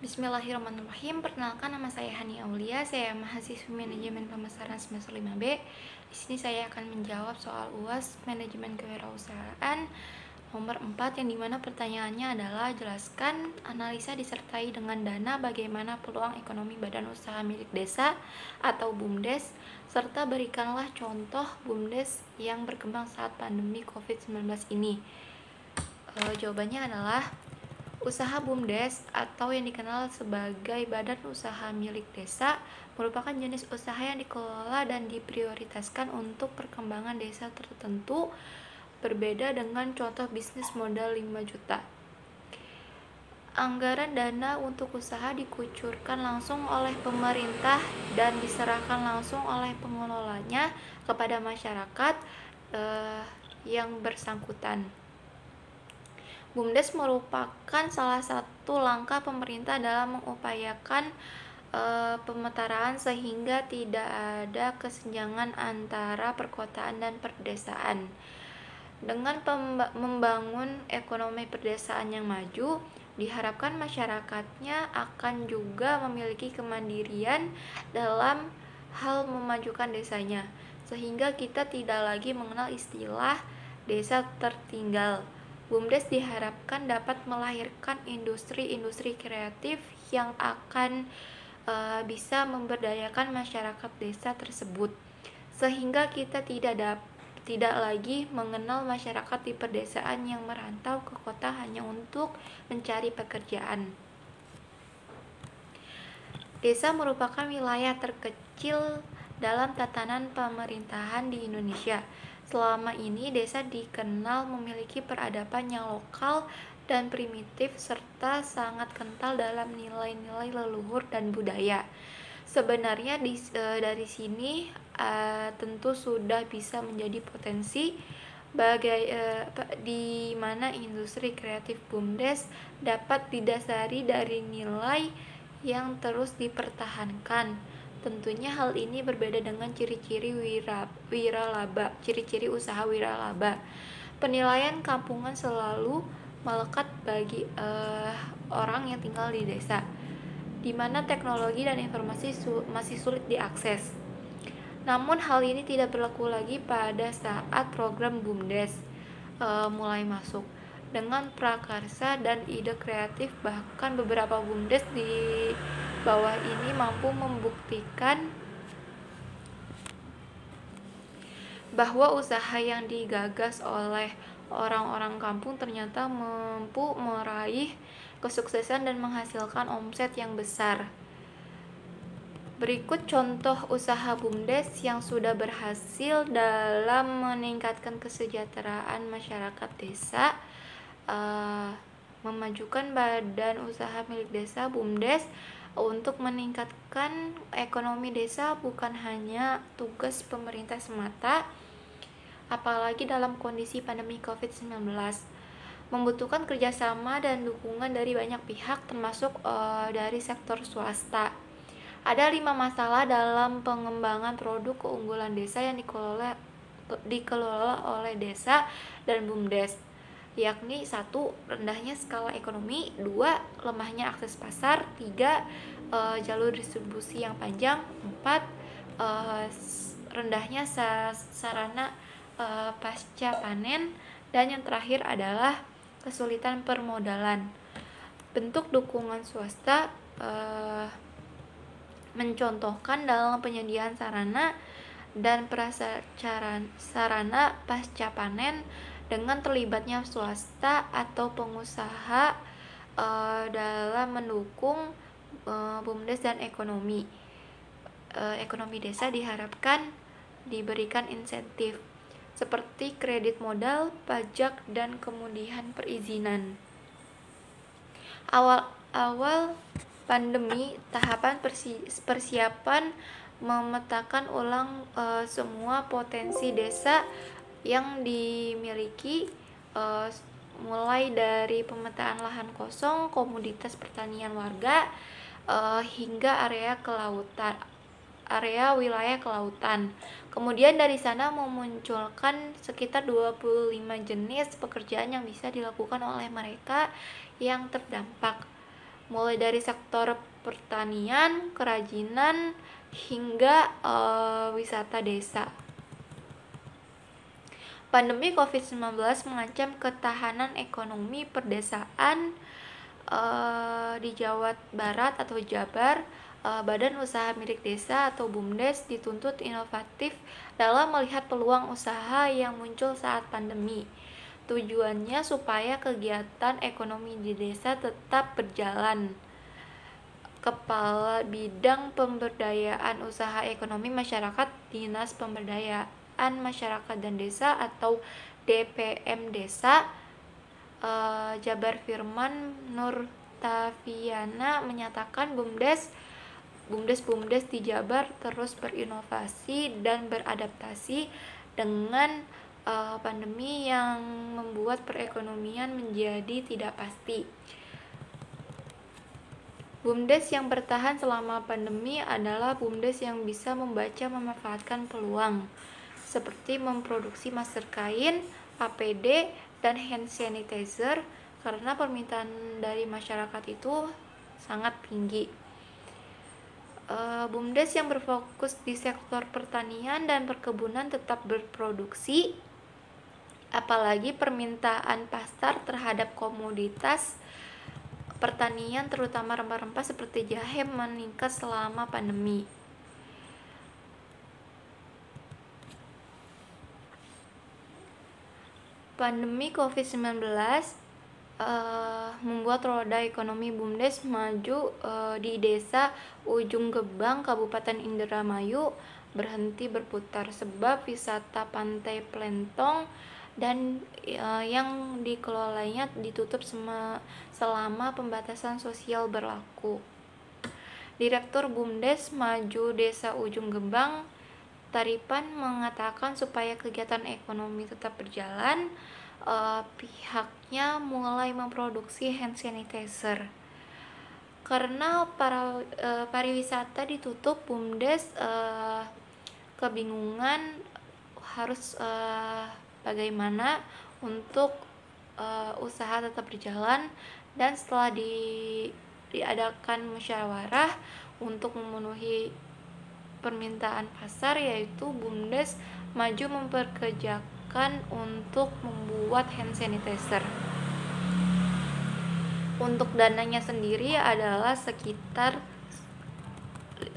Bismillahirrahmanirrahim. Perkenalkan, nama saya Hani Aulia. Saya mahasiswi Manajemen Pemasaran semester 5B. Di sini saya akan menjawab soal UAS Manajemen Kewirausahaan nomor 4, yang dimana pertanyaannya adalah jelaskan, analisa disertai dengan dana bagaimana peluang ekonomi badan usaha milik desa atau BUMDes, serta berikanlah contoh BUMDes yang berkembang saat pandemi COVID-19 ini. Jawabannya adalah usaha BUMDes atau yang dikenal sebagai badan usaha milik desa merupakan jenis usaha yang dikelola dan diprioritaskan untuk perkembangan desa tertentu, berbeda dengan contoh bisnis modal 5 juta. Anggaran dana untuk usaha dikucurkan langsung oleh pemerintah dan diserahkan langsung oleh pengelolanya kepada masyarakat yang bersangkutan. BUMDes merupakan salah satu langkah pemerintah dalam mengupayakan pemetaraan sehingga tidak ada kesenjangan antara perkotaan dan perdesaan. Dengan membangun ekonomi perdesaan yang maju, diharapkan masyarakatnya akan juga memiliki kemandirian dalam hal memajukan desanya, sehingga kita tidak lagi mengenal istilah desa tertinggal. BUMDes diharapkan dapat melahirkan industri-industri kreatif yang akan bisa memberdayakan masyarakat desa tersebut, sehingga kita tidak lagi mengenal masyarakat di pedesaan yang merantau ke kota hanya untuk mencari pekerjaan. Desa merupakan wilayah terkecil dalam tatanan pemerintahan di Indonesia. Selama ini desa dikenal memiliki peradaban yang lokal dan primitif serta sangat kental dalam nilai-nilai leluhur dan budaya. Sebenarnya dari sini tentu sudah bisa menjadi potensi di mana industri kreatif BUMDes dapat didasari dari nilai yang terus dipertahankan. Tentunya hal ini berbeda dengan ciri-ciri usaha wiralaba. Penilaian kampungan selalu melekat bagi orang yang tinggal di desa, di mana teknologi dan informasi masih sulit diakses. Namun hal ini tidak berlaku lagi pada saat program BUMDes mulai masuk. Dengan prakarsa dan ide kreatif, bahkan beberapa BUMDes di bawah ini mampu membuktikan bahwa usaha yang digagas oleh orang-orang kampung ternyata mampu meraih kesuksesan dan menghasilkan omset yang besar. Berikut contoh usaha BUMDes yang sudah berhasil dalam meningkatkan kesejahteraan masyarakat desa. Memajukan badan usaha milik desa BUMDes untuk meningkatkan ekonomi desa bukan hanya tugas pemerintah semata, apalagi dalam kondisi pandemi COVID-19. Membutuhkan kerjasama dan dukungan dari banyak pihak, termasuk dari sektor swasta. Ada 5 masalah dalam pengembangan produk keunggulan desa yang dikelola oleh desa dan BUMDes, yakni 1. Rendahnya skala ekonomi, 2. Lemahnya akses pasar, 3. Jalur distribusi yang panjang, 4. Rendahnya sarana pasca panen, dan yang terakhir adalah kesulitan permodalan. Bentuk dukungan swasta mencontohkan dalam penyediaan sarana dan prasarana pasca panen dengan terlibatnya swasta atau pengusaha dalam mendukung BUMDes dan ekonomi desa diharapkan diberikan insentif seperti kredit modal, pajak, dan kemudahan perizinan. Awal pandemi, tahapan persiapan memetakan ulang semua potensi desa yang dimiliki eh, mulai dari pemetaan lahan kosong, komoditas pertanian warga, hingga area wilayah kelautan. Kemudian dari sana memunculkan sekitar 25 jenis pekerjaan yang bisa dilakukan oleh mereka yang terdampak, mulai dari sektor pertanian, kerajinan, hingga wisata desa. Pandemi COVID-19 mengancam ketahanan ekonomi perdesaan di Jawa Barat atau Jabar. Badan Usaha Milik Desa atau BUMDes dituntut inovatif dalam melihat peluang usaha yang muncul saat pandemi. Tujuannya supaya kegiatan ekonomi di desa tetap berjalan. Kepala Bidang Pemberdayaan Usaha Ekonomi Masyarakat Dinas Pemberdayaan Masyarakat dan Desa atau DPM Desa, Jabar Firman Nurtaviana menyatakan BUMDes di Jabar terus berinovasi dan beradaptasi dengan pandemi yang membuat perekonomian menjadi tidak pasti. BUMDes yang bertahan selama pandemi adalah BUMDes yang bisa membaca memanfaatkan peluang, seperti memproduksi masker kain, APD, dan hand sanitizer karena permintaan dari masyarakat itu sangat tinggi. BUMDes yang berfokus di sektor pertanian dan perkebunan tetap berproduksi, apalagi permintaan pasar terhadap komoditas pertanian terutama rempah-rempah seperti jahe meningkat selama pandemi. Pandemi COVID-19 membuat roda ekonomi BUMDes maju di desa Ujung Gebang, Kabupaten Indramayu berhenti berputar sebab wisata Pantai Plentong dan yang dikelolanya ditutup selama pembatasan sosial berlaku. Direktur BUMDes Maju Desa Ujung Gebang, Taripan, mengatakan supaya kegiatan ekonomi tetap berjalan, pihaknya mulai memproduksi hand sanitizer. Karena pariwisata ditutup, BUMDes kebingungan harus bagaimana untuk usaha tetap berjalan, dan setelah diadakan musyawarah untuk memenuhi permintaan pasar, yaitu BUMDes Maju memperkerjakan untuk membuat hand sanitizer. Untuk dananya sendiri adalah sekitar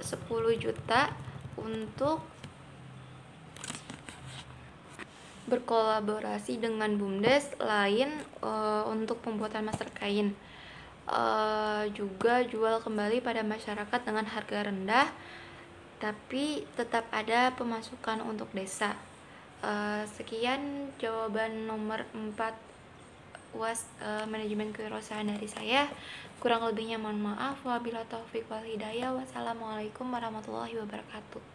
10 juta untuk berkolaborasi dengan BUMDes lain untuk pembuatan masker kain. Juga jual kembali pada masyarakat dengan harga rendah, tapi tetap ada pemasukan untuk desa. Sekian jawaban nomor 4 UAS manajemen kewirausahaan dari saya. Kurang lebihnya mohon maaf. Wabillahi taufik wal hidayah. Wassalamualaikum warahmatullahi wabarakatuh.